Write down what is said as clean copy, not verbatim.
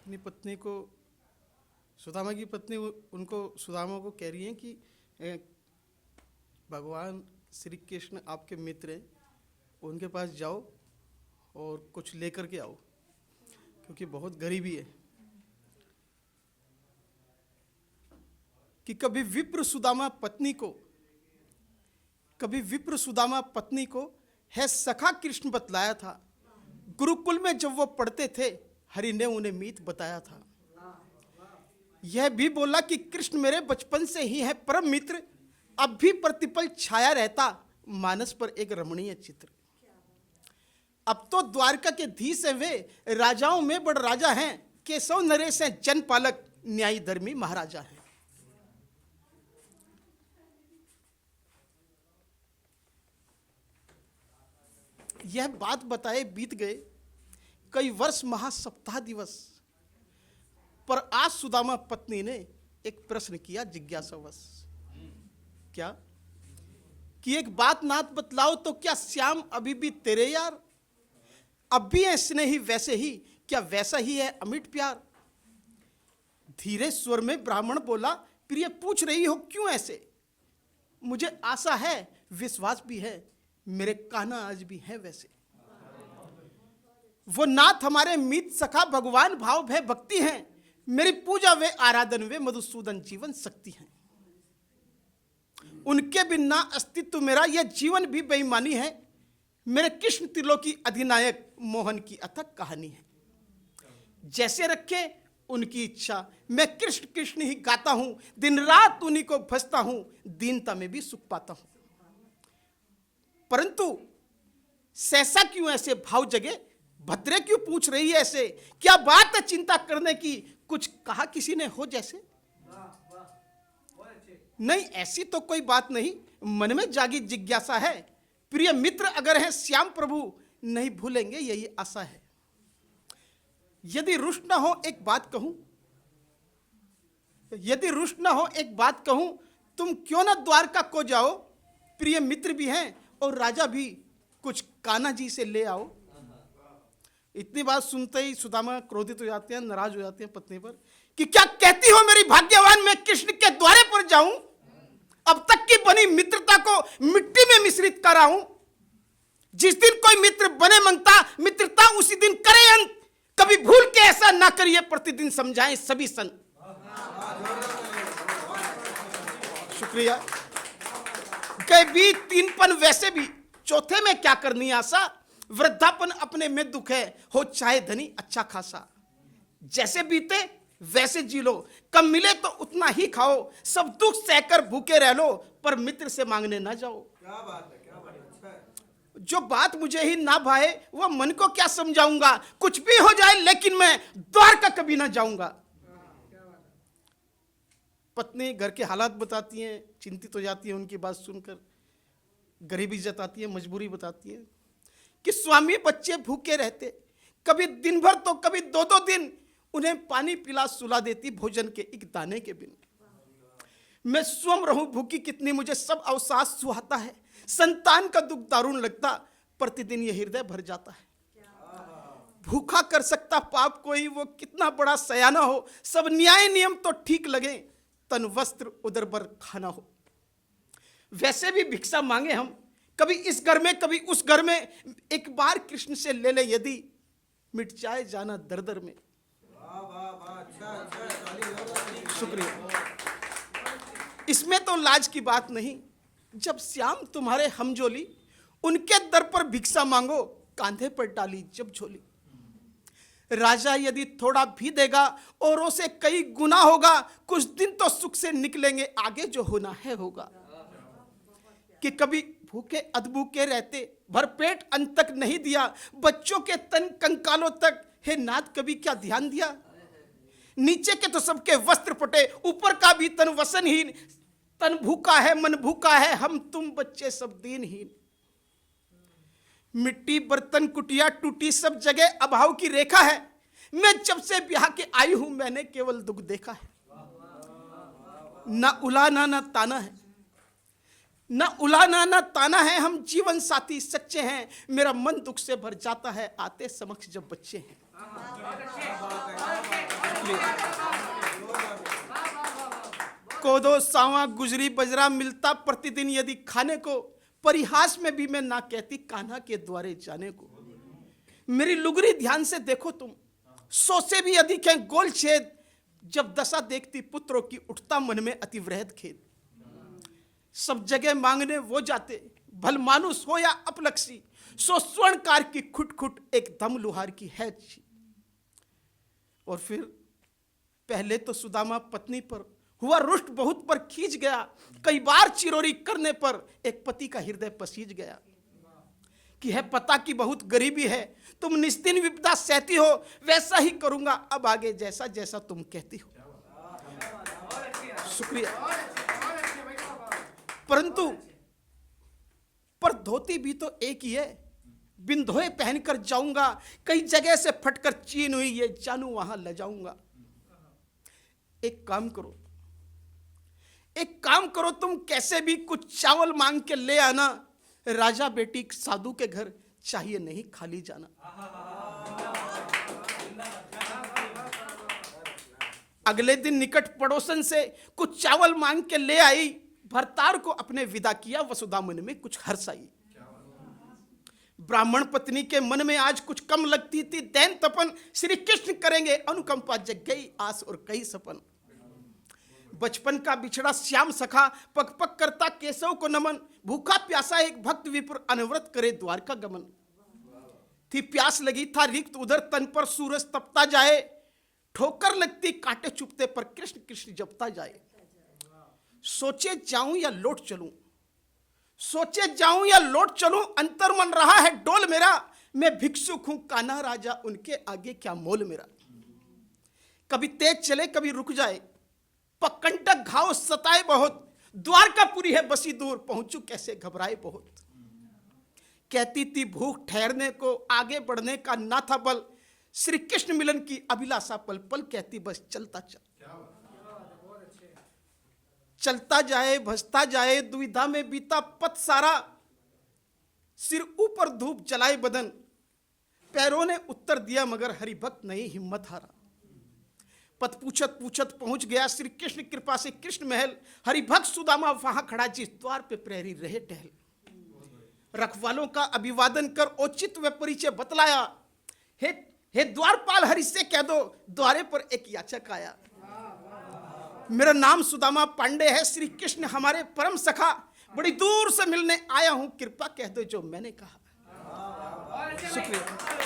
अपनी पत्नी को, सुदामा की पत्नी उनको सुदामा को कह रही है कि भगवान श्री कृष्ण आपके मित्र हैं, उनके पास जाओ और कुछ लेकर के आओ, क्योंकि बहुत गरीबी है। कि कभी विप्र सुदामा पत्नी को है सखा कृष्ण बतलाया था। गुरुकुल में जब वो पढ़ते थे, हरि ने उन्हें मीत बताया था। यह भी बोला कि कृष्ण मेरे बचपन से ही है परम मित्र, अब भी प्रतिपल छाया रहता मानस पर एक रमणीय चित्र। अब तो द्वारका के धीश हैं वे, राजाओं में बड़ राजा हैं, केशव नरेश हैं जनपालक, न्यायी धर्मी महाराजा हैं। यह बात बताए बीत गए कई वर्ष, महासप्ताह दिवस, पर आज सुदामा पत्नी ने एक प्रश्न किया जिज्ञासावश। क्या कि एक बात नाथ बतलाओ तो क्या श्याम अभी भी तेरे यार? अब भी है स्नेही वैसे ही, क्या वैसा ही है अमिट प्यार? धीरे स्वर में ब्राह्मण बोला, प्रिय पूछ रही हो क्यों ऐसे? मुझे आशा है, विश्वास भी है, मेरे कान्हा आज भी हैं वैसे। वो नाथ हमारे मीत सखा भगवान भाव भय भक्ति हैं, मेरी पूजा वे आराधन वे मधुसूदन जीवन शक्ति हैं। उनके बिना अस्तित्व मेरा यह जीवन भी बेईमानी है, मेरे कृष्ण त्रिलोकी अधिनायक मोहन की अथक कहानी है। जैसे रखे उनकी इच्छा, मैं कृष्ण कृष्ण ही गाता हूं, दिन रात उन्हीं को भजता हूं, दीनता में भी सुख पाता हूं। परंतु सहसा क्यों ऐसे भाव जगे, भद्रे क्यों पूछ रही है ऐसे? क्या बात है चिंता करने की, कुछ कहा किसी ने हो जैसे? नहीं, ऐसी तो कोई बात नहीं, मन में जागी जिज्ञासा है। प्रिय मित्र अगर हैं श्याम प्रभु, नहीं भूलेंगे यही आशा है। यदि रुष्ट न हो एक बात कहूं, तुम क्यों ना द्वारका को जाओ, प्रिय मित्र भी हैं और राजा भी, कुछ कान्हा जी से ले आओ। इतनी बात सुनते ही सुदामा क्रोधित हो जाते हैं, नाराज हो जाते हैं पत्नी पर कि क्या कहती हो मेरी भाग्यवान, मैं कृष्ण के द्वारे पर जाऊं? अब तक की बनी मित्रता को मिट्टी में मिश्रित कराऊं? जिस दिन कोई मित्र बने मंगता, मित्रता उसी दिन करे अंत। कभी भूल के ऐसा ना करिए, प्रतिदिन समझाएं सभी संत। शुक्रिया। गए भी तीनपन वैसे भी, चौथे में क्या करनी आशा? वृद्धापन अपने में दुख है, हो चाहे धनी अच्छा खासा। जैसे बीते वैसे जी लो, कम मिले तो उतना ही खाओ, सब दुख सहकर भूखे रह लो, पर मित्र से मांगने ना जाओ। क्या बात है, क्या बात है। जो बात मुझे ही ना भाए, वह मन को क्या समझाऊंगा? कुछ भी हो जाए लेकिन मैं द्वारका कभी ना जाऊंगा। पत्नी घर के हालात बताती हैं, चिंतित हो जाती है उनकी बात सुनकर, गरीबी जताती है, मजबूरी बताती है कि स्वामी बच्चे भूखे रहते, कभी दिन भर तो कभी 2-2 दिन, उन्हें पानी पिला सुला देती भोजन के एक दाने के बिन। मैं स्वयं रहूं भूखी कितनी, मुझे सब अवसाद सुहाता है, संतान का दुख दारुण लगता, प्रतिदिन ये हृदय भर जाता है। भूखा कर सकता पाप कोई, वो कितना बड़ा सयाना हो, सब न्याय नियम तो ठीक लगे, तन वस्त्र उदर भर खाना हो। वैसे भी भिक्षा मांगे हम, कभी इस घर में कभी उस घर में, एक बार कृष्ण से ले ले यदि, मिट जाए जाना दर दर में। शुक्रिया। इसमें तो लाज की बात नहीं, जब श्याम तुम्हारे हमजोली, उनके दर पर भिक्षा मांगो, कांधे पर डाली जब झोली। राजा यदि थोड़ा भी देगा औरों से कई गुना होगा, कुछ दिन तो सुख से निकलेंगे, आगे जो होना है होगा। कि कभी भूखे अधभूखे रहते, भरपेट अन्न तक नहीं दिया, बच्चों के तन कंकालों तक, हे नाथ कभी क्या ध्यान दिया? नीचे के तो सबके वस्त्र फटे, ऊपर का भी तन वसनहीन, तन भूखा है मन भूखा है, हम तुम बच्चे सब दीनहीन। मिट्टी बर्तन कुटिया टूटी, सब जगह अभाव की रेखा है, मैं जब से ब्याह के आई हूं मैंने केवल दुख देखा है। ना उलाना ना ताना है, न उलाना न ताना है, हम जीवन साथी सच्चे हैं, मेरा मन दुख से भर जाता है, आते समक्ष जब बच्चे हैं। शुक्रिया। कोदो सावा गुजरी बजरा मिलता प्रतिदिन यदि खाने को, परिहास में भी मैं ना कहती कान्हा के द्वारे जाने को। मेरी लुगरी ध्यान से देखो तुम, 100 से भी अधिक है गोल छेद, जब दशा देखती पुत्रों की उठता मन में अतिवृहद खेद। सब जगह मांगने वो जाते, भल मानुस हो या अपलक्षी, सो स्वर्णकार की खुट खुट एक दम लुहार की है अच्छी। और फिर पहले तो सुदामा पत्नी पर हुआ रुष्ट, बहुत पर खींच गया, कई बार चिरोरी करने पर एक पति का हृदय पसीज गया। कि है पता कि बहुत गरीबी है, तुम निस्दिन विपदा सहती हो, वैसा ही करूंगा अब आगे जैसा जैसा तुम कहती हो। शुक्रिया। परंतु पर धोती भी तो एक ही है, बिन धोए पहनकर जाऊंगा, कई जगह से फटकर चीन हुई ये जानू वहां ले जाऊंगा। एक काम करो, एक काम करो, तुम कैसे भी कुछ चावल मांग के ले आना, राजा बेटी साधु के घर चाहिए नहीं खाली जाना। अगले दिन निकट पड़ोसन से कुछ चावल मांग के ले आई, भरतार को अपने विदा किया, वसुधा मन में कुछ हर्ष आई। ब्राह्मण पत्नी के मन में आज कुछ कम लगती थी दैन तपन, श्री कृष्ण करेंगे अनुकंपा, जग गई आस और कई सपन। बचपन का बिछड़ा श्याम सखा, पग पग करता केशव को नमन, भूखा प्यासा एक भक्त विप्र अनवरत करे द्वारका गमन। थी प्यास लगी था रिक्त उधर तन पर, सूरज तपता जाए, ठोकर लगती कांटे चुपते पर, कृष्ण कृष्ण जपता जाए। सोचे जाऊं या लौट चलूं, सोचे जाऊं या लौट चलूं, अंतर मन रहा है डोल मेरा, मैं भिक्षुक हूं कान्हा राजा, उनके आगे क्या मोल मेरा। कभी तेज चले कभी रुक जाए, पकंटक घाव सताए बहुत, द्वारकापुरी है बसी दूर, पहुंचू कैसे घबराए बहुत। कहती थी भूख ठहरने को, आगे बढ़ने का ना था बल, श्री कृष्ण मिलन की अभिलाषा पल पल, कहती बस चलता चल। चलता जाए भजता जाए, दुविधा में बीता पथ सारा, सिर ऊपर धूप जलाए बदन, पैरों ने उत्तर दिया मगर हरिभक्त नहीं हिम्मत हारा। पथ पूछत पूछत पहुंच गया श्री कृष्ण कृपा से कृष्ण महल, हरिभक्त सुदामा वहां खड़ा जिस द्वार पे प्रहरी रहे टहल। रखवालों का अभिवादन कर औचित्य व परिचय बतलाया, हे द्वारपाल हरि से कह दो, द्वारे पर एक याचक आया। मेरा नाम सुदामा पांडे है, श्री कृष्ण हमारे परम सखा, बड़ी दूर से मिलने आया हूं, कृपा कह दो जो मैंने कहा। शुक्रिया।